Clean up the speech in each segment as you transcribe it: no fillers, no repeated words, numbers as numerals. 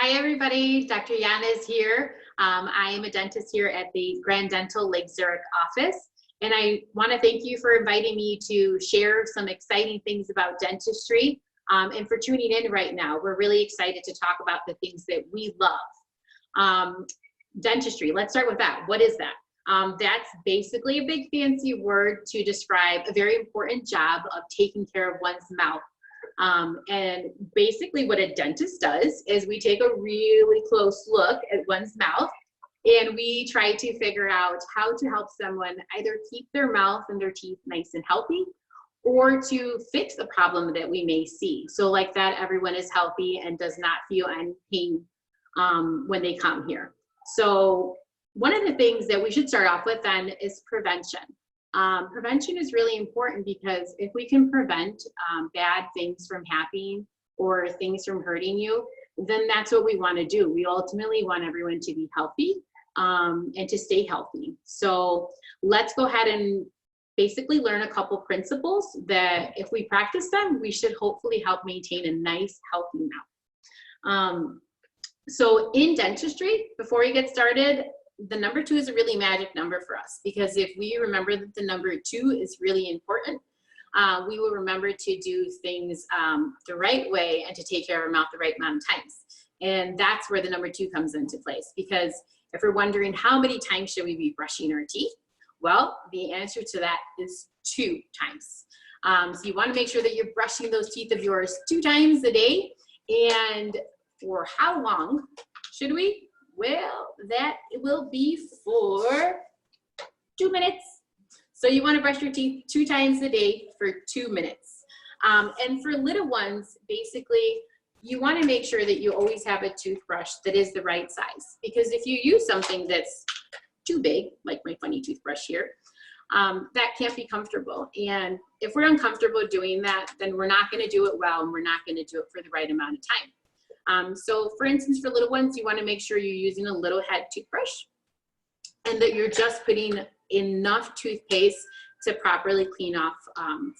Hi everybody, Dr. Yanez here. I am a dentist here at the Grand Dental Lake Zurich office, and I want to thank you for inviting me to share some exciting things about dentistry and for tuning in right now. We're really excited to talk about the things that we love. Dentistry, let's start with that. What is that? That's basically a big fancy word to describe a very important job of taking care of one's mouth. And basically what a dentist does is we take a really close look at one's mouth and we try to figure out how to help someone either keep their mouth and their teeth nice and healthy or to fix a problem that we may see. So like that everyone is healthy and does not feel any pain when they come here. So one of the things that we should start off with then is prevention. Prevention is really important because if we can prevent bad things from happening or things from hurting you, then that's what we want to do. We ultimately want everyone to be healthy and to stay healthy. So let's go ahead and basically learn a couple principles that if we practice them, we should hopefully help maintain a nice, healthy mouth. So in dentistry, before we get started, the number 2 is a really magic number for us because if we remember that the number 2 is really important, we will remember to do things the right way and to take care of our mouth the right amount of times. And that's where the number 2 comes into place, because if we're wondering how many times should we be brushing our teeth, well, the answer to that is 2 times. So you want to make sure that you're brushing those teeth of yours 2 times a day. And for how long should we? Well, that will be for 2 minutes. So you want to brush your teeth 2 times a day for 2 minutes. And for little ones, basically, you want to make sure that you always have a toothbrush that is the right size. Because if you use something that's too big, like my funny toothbrush here, that can't be comfortable. And if we're uncomfortable doing that, then we're not going to do it well, and we're not going to do it for the right amount of time. So for instance, for little ones, you want to make sure you're using a little head toothbrush and that you're just putting enough toothpaste to properly clean off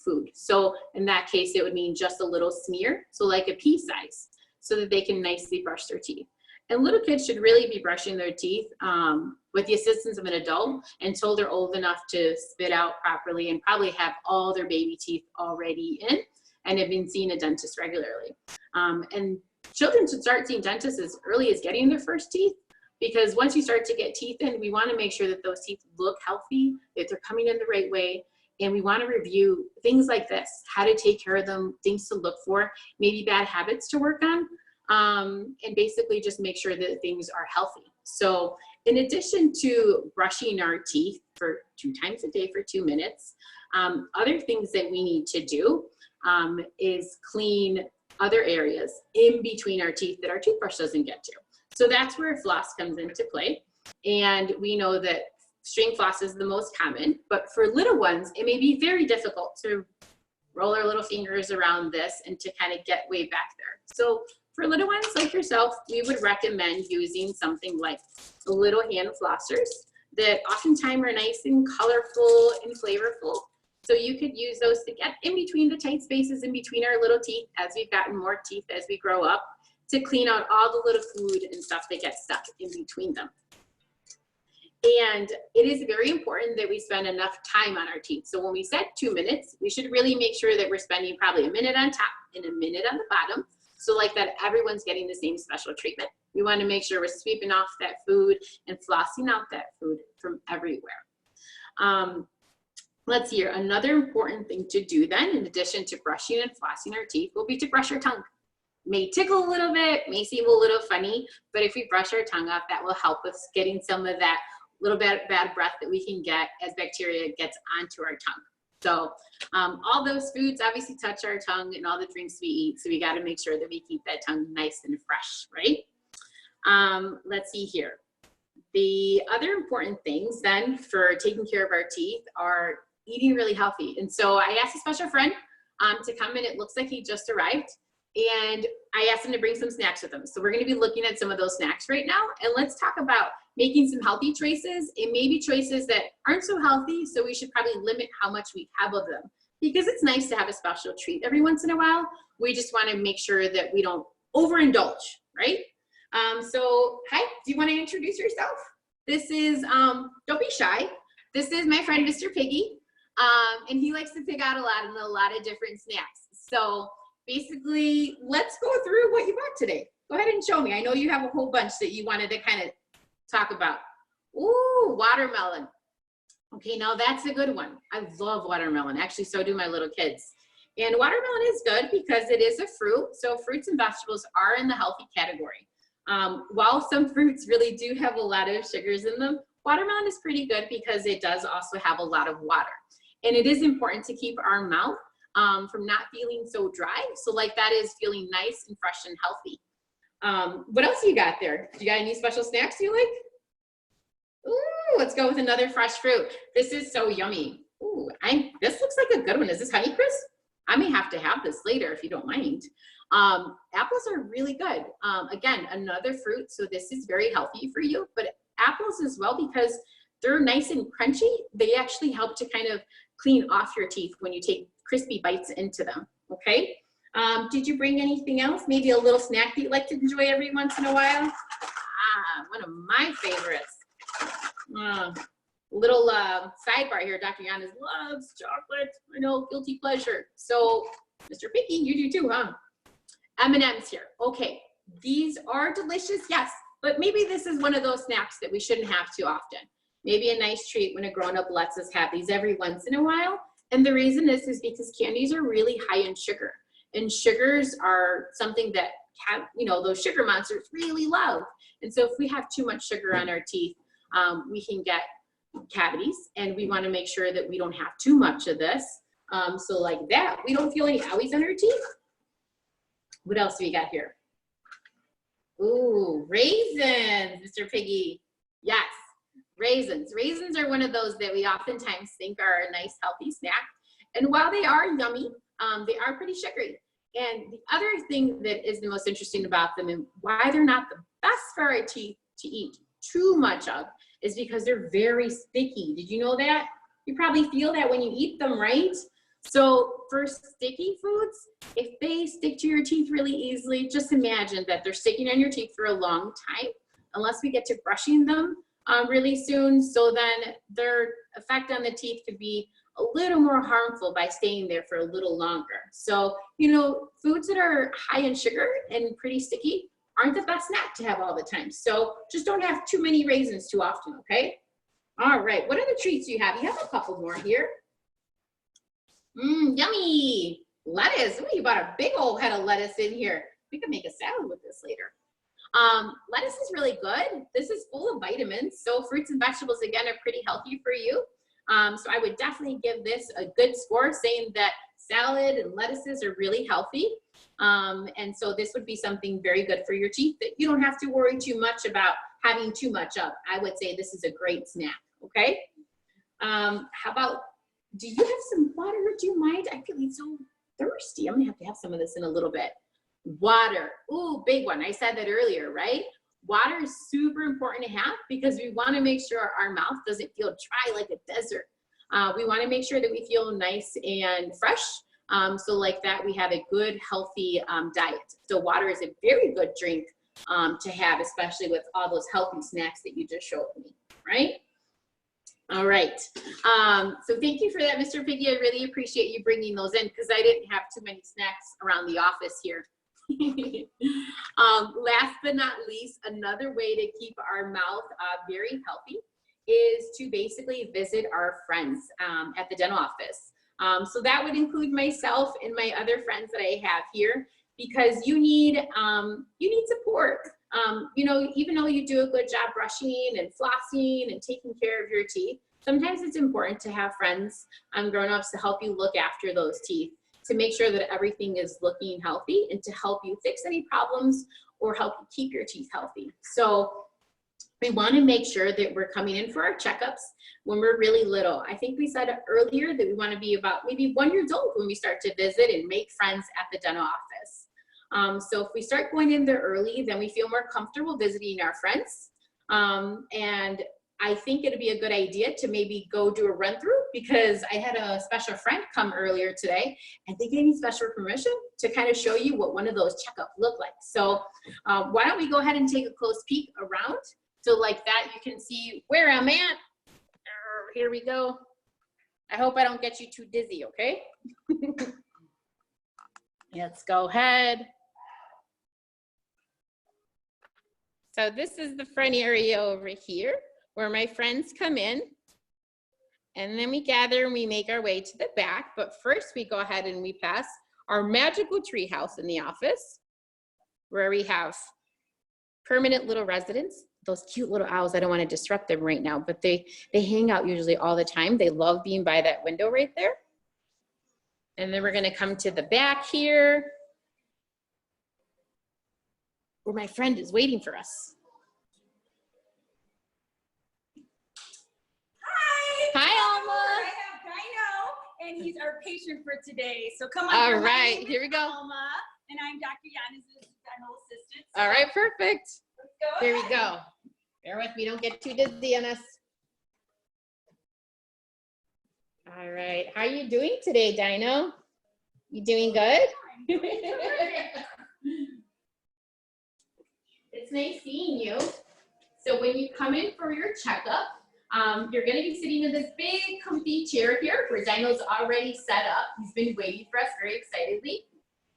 food. So in that case, it would mean just a little smear, so like a pea size, so that they can nicely brush their teeth. And little kids should really be brushing their teeth with the assistance of an adult until they're old enough to spit out properly and probably have all their baby teeth already in and have been seeing a dentist regularly. And children should start seeing dentists as early as getting their first teeth, because once you start to get teeth in, we want to make sure that those teeth look healthy, that they're coming in the right way, and we want to review things like this, how to take care of them, things to look for, maybe bad habits to work on, and basically just make sure that things are healthy. So in addition to brushing our teeth for 2 times a day for 2 minutes, other things that we need to do is clean other areas in between our teeth that our toothbrush doesn't get to. So that's where floss comes into play. And we know that string floss is the most common, but for little ones, it may be very difficult to roll our little fingers around this and to kind of get way back there. So for little ones like yourself, we would recommend using something like little hand flossers that oftentimes are nice and colorful and flavorful. So you could use those to get in between the tight spaces in between our little teeth as we've gotten more teeth as we grow up, to clean out all the little food and stuff that gets stuck in between them. And it is very important that we spend enough time on our teeth. So when we said 2 minutes, we should really make sure that we're spending probably a minute on top and a minute on the bottom. So like that everyone's getting the same special treatment. We want to make sure we're sweeping off that food and flossing out that food from everywhere. Let's see here, another important thing to do then, in addition to brushing and flossing our teeth, will be to brush our tongue. May tickle a little bit, may seem a little funny, but if we brush our tongue off, that will help us getting some of that little bit bad breath that we can get as bacteria gets onto our tongue. So all those foods obviously touch our tongue and all the drinks we eat, so we got to make sure that we keep that tongue nice and fresh, right? Let's see here. The other important things then for taking care of our teeth are eating really healthy. And so I asked a special friend to come in. It looks like he just arrived. And I asked him to bring some snacks with him. So we're going to be looking at some of those snacks right now. And let's talk about making some healthy choices and maybe choices that aren't so healthy. So we should probably limit how much we have of them, because it's nice to have a special treat every once in a while. We just want to make sure that we don't overindulge, right? So, hi, do you want to introduce yourself? This is, don't be shy. This is my friend, Mr. Piggy, and he likes to pick out a lot of different snacks. So basically, let's go through what you bought today. Go ahead and show me. I know you have a whole bunch that you wanted to kind of talk about. Ooh, watermelon. Okay, now that's a good one. I love watermelon. Actually, so do my little kids. And watermelon is good because it is a fruit. So fruits and vegetables are in the healthy category. While some fruits really do have a lot of sugars in them, watermelon is pretty good because it does also have a lot of water. And it is important to keep our mouth from not feeling so dry. So like that is feeling nice and fresh and healthy. What else you got there? You got any special snacks you like? Ooh, let's go with another fresh fruit. This is so yummy. Ooh, this looks like a good one. Is this Honeycrisp? I may have to have this later if you don't mind. Apples are really good. Again, another fruit, so this is very healthy for you, but apples as well, because they're nice and crunchy. They actually help to kind of clean off your teeth when you take crispy bites into them, okay? Did you bring anything else? Maybe a little snack that you like to enjoy every once in a while? One of my favorites. Little sidebar here, Dr. Yanez loves chocolate. I know, guilty pleasure. So, Mr. Picky, you do too, huh? M&M's here. Okay, these are delicious, yes, but maybe this is one of those snacks that we shouldn't have too often. Maybe a nice treat when a grown-up lets us have these every once in a while. And the reason is because candies are really high in sugar. And sugars are something that those sugar monsters really love. And so if we have too much sugar on our teeth, we can get cavities, and we want to make sure that we don't have too much of this. So like that, we don't feel any owies on our teeth. What else do we got here? Ooh, raisins, Mr. Piggy. Yes, raisins. Raisins are one of those that we oftentimes think are a nice, healthy snack. And while they are yummy, they are pretty sugary. And the other thing that is the most interesting about them and why they're not the best for our teeth to eat too much of is because they're very sticky. Did you know that? You probably feel that when you eat them, right? So for sticky foods, if they stick to your teeth really easily, just imagine that they're sticking on your teeth for a long time, unless we get to brushing them really soon. So then their effect on the teeth could be a little more harmful by staying there for a little longer. So, foods that are high in sugar and pretty sticky aren't the best snack to have all the time. So just don't have too many raisins too often, okay? All right, what other treats do you have? You have a couple more here. Yummy. Lettuce. Ooh, you bought a big old head of lettuce in here. We can make a salad with this later. Lettuce is really good. This is full of vitamins. So fruits and vegetables, again, are pretty healthy for you. So I would definitely give this a good score, saying that salad and lettuces are really healthy. And so this would be something very good for your teeth that you don't have to worry too much about having too much of. I would say this is a great snack, okay? How about, do you have some water? Do you mind? I feel so thirsty. I'm gonna have to have some of this in a little bit. Water, ooh, big one. I said that earlier, right? Water is super important to have because we wanna make sure our mouth doesn't feel dry like a desert. We wanna make sure that we feel nice and fresh. So like that, we have a good, healthy diet. So water is a very good drink to have, especially with all those healthy snacks that you just showed me, right? All right. So thank you for that, Mr. Piggy. I really appreciate you bringing those in because I didn't have too many snacks around the office here. Last but not least, another way to keep our mouth very healthy is to basically visit our friends at the dental office. So that would include myself and my other friends that I have here, because you need support. Even though you do a good job brushing and flossing and taking care of your teeth, sometimes it's important to have friends, grown-ups, to help you look after those teeth, to make sure that everything is looking healthy and to help you fix any problems or help you keep your teeth healthy. So we want to make sure that we're coming in for our checkups when we're really little. I think we said earlier that we want to be about maybe 1 year old when we start to visit and make friends at the dental office. So if we start going in there early, then we feel more comfortable visiting our friends. And I think it'd be a good idea to maybe go do a run through, because I had a special friend come earlier today and they gave me special permission to kind of show you what one of those checkups look like. So why don't we go ahead and take a close peek around. So like that, you can see where I'm at. Here we go. I hope I don't get you too dizzy, okay? Let's go ahead. So this is the front area over here where my friends come in, and then we gather and we make our way to the back. But first we go ahead and we pass our magical tree house in the office, where we have permanent little residents, those cute little owls. I don't want to disrupt them right now, but they hang out usually all the time. They love being by that window right there. And then we're going to come to the back here, where my friend is waiting for us. Hi, Alma. I have Dino, and he's our patient for today. So come on. All right, here we go. Alma, and I'm Dr. Yanez's dental assistant. So all right, perfect. let's go. Here we go. Bear with me, don't get too dizzy on us. All right, how are you doing today, Dino? You doing good? It's nice seeing you. So when you come in for your checkup, you're going to be sitting in this big comfy chair here where Dino's already set up. He's been waiting for us very excitedly.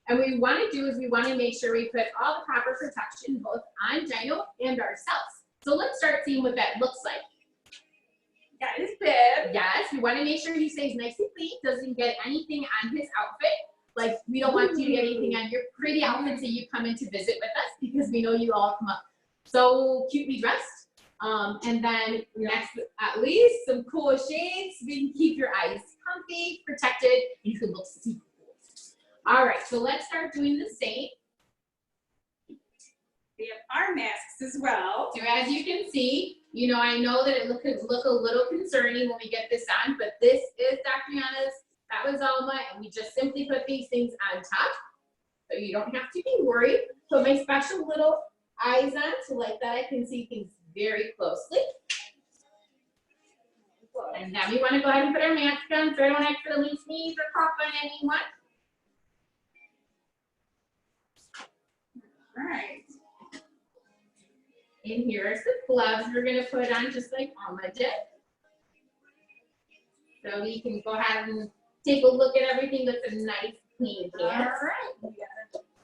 And what we want to do is we want to make sure we put all the proper protection both on Dino and ourselves. So let's start seeing what that looks like. Got his bib. Yes, we want to make sure he stays nice and clean, doesn't get anything on his outfit. Like, we don't want you to get anything on your pretty outfits that you come in to visit with us, because we know you all come up so cutely dressed. And then next, at least some cool shades so we can keep your eyes comfy, protected, and you can look super cool. All right, so let's start doing the same. We have our masks as well. So as you can see, you know, I know that it look a little concerning when we get this on, but this is Dr. Yanez, that was Alma, and we just simply put these things on top, so you don't have to be worried. Put my special little eyes on, so like that I can see things very closely. And now we want to go ahead and put our mask on so I don't accidentally sneeze or cough on anyone. All right. And here are some gloves we're going to put on just like Alma did. So we can go ahead and take a look at everything with a nice clean hands. All right.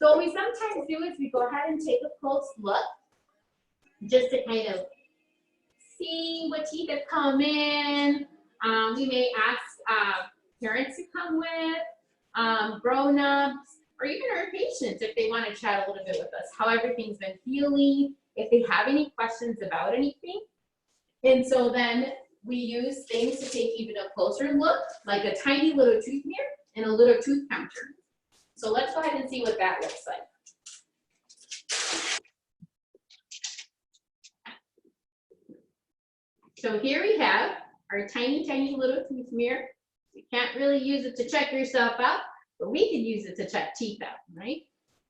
So what we sometimes do is we go ahead and take a close look just to kind of see what teeth have come in. We may ask parents to come with, grown-ups, or even our patients if they want to chat a little bit with us, how everything's been feeling, if they have any questions about anything. And so then we use things to take even a closer look, like a tiny little tooth mirror and a little tooth counter. So let's go ahead and see what that looks like. So here we have our tiny, tiny little tooth mirror. You can't really use it to check yourself out, but we can use it to check teeth out, right?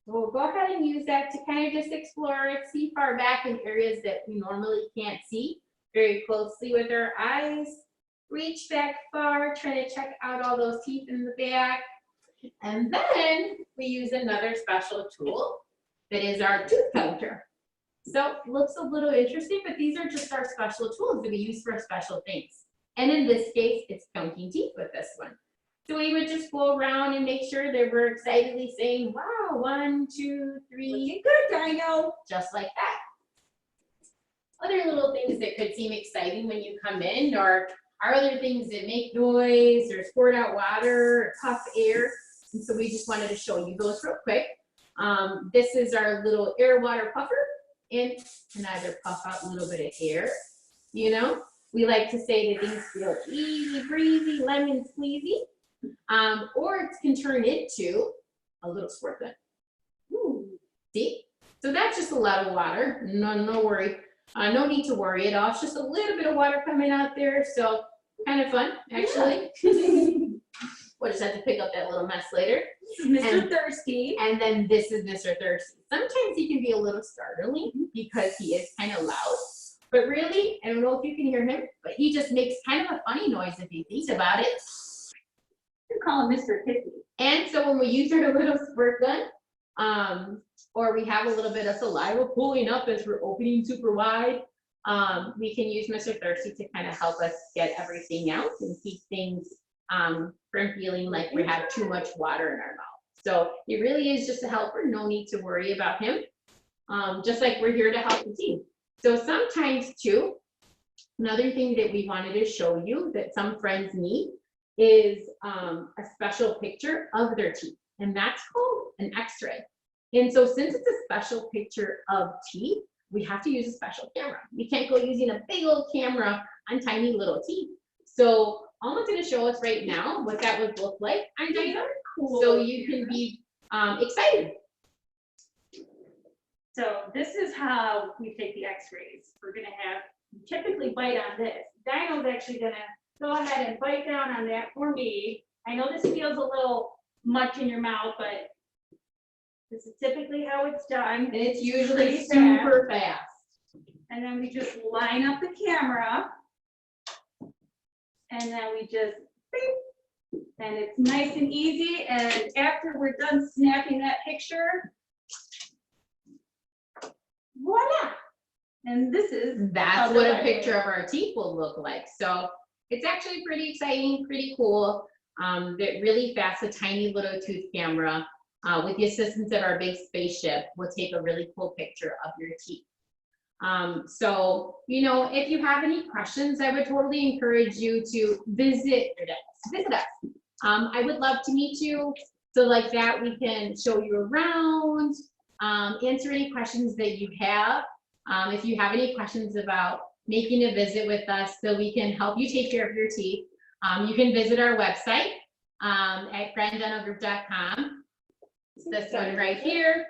So we'll go ahead and use that to kind of just explore it, see far back in areas that we normally can't see very closely with our eyes. Reach back far, try to check out all those teeth in the back. And then we use another special tool that is our tooth counter. So it looks a little interesting, but these are just our special tools that we use for special things. And in this case, it's counting teeth with this one. So we would just go around and make sure that we're excitedly saying, wow, 1, 2, 3. Looking good, Dino. Just like that. Other little things that could seem exciting when you come in are other things that make noise or squirt out water or puff air. And so we just wanted to show you those real quick. This is our little air water puffer. And can either puff out a little bit of air. You know, we like to say that things feel easy, breezy, lemon squeezy. Or it can turn into a little squirt gun. Ooh, see? So that's just a lot of water. No worry. No need to worry at all. It's just a little bit of water coming out there. So kind of fun, actually. Yeah. We'll just have to pick up that little mess later. This is Mr. Thirsty. And then this is Mr. Thirsty. Sometimes he can be a little startling because he is kind of loud. But really, I don't know if you can hear him, but he just makes kind of a funny noise if you think about it. You call him Mr. Picky. And so when we use our little squirt gun, or we have a little bit of saliva pooling up as we're opening super wide, we can use Mr. Thirsty to kind of help us get everything out and keep things from feeling like we have too much water in our mouth. So it really is just a helper, no need to worry about him. Just like we're here to help the team. So sometimes too, another thing that we wanted to show you that some friends need is a special picture of their teeth, and that's called an x-ray. And so since it's a special picture of teeth, we have to use a special camera. We can't go using a big old camera on tiny little teeth. So Alma's going to show us right now what that would look like on dinosaurs, cool. So you can be excited. So this is how we take the x-rays. We're gonna have, typically bite on this. Dino's actually gonna go ahead and bite down on that for me. I know this feels a little much in your mouth, but this is typically how it's done. And it's usually super fast. And then we just line up the camera. And then we just, beep, and it's nice and easy. And after we're done snapping that picture, voila! And that's what a picture of our teeth will look like. So it's actually pretty exciting, pretty cool. That really fast, a tiny little tooth camera with the assistance of our big spaceship will take a really cool picture of your teeth. So, you know, if you have any questions, I would totally encourage you to visit us. I would love to meet you. So like that, we can show you around, answer any questions that you have. If you have any questions about making a visit with us so we can help you take care of your teeth, you can visit our website at granddentalgroup.com. It's this one right here.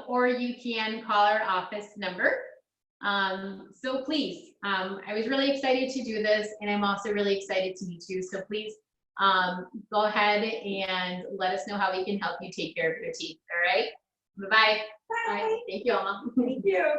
Or you can call our office number. So please, I was really excited to do this, and I'm also really excited to meet you. So please go ahead and let us know how we can help you take care of your teeth. All right. Bye-bye. Bye. Thank you, Alma. Thank you.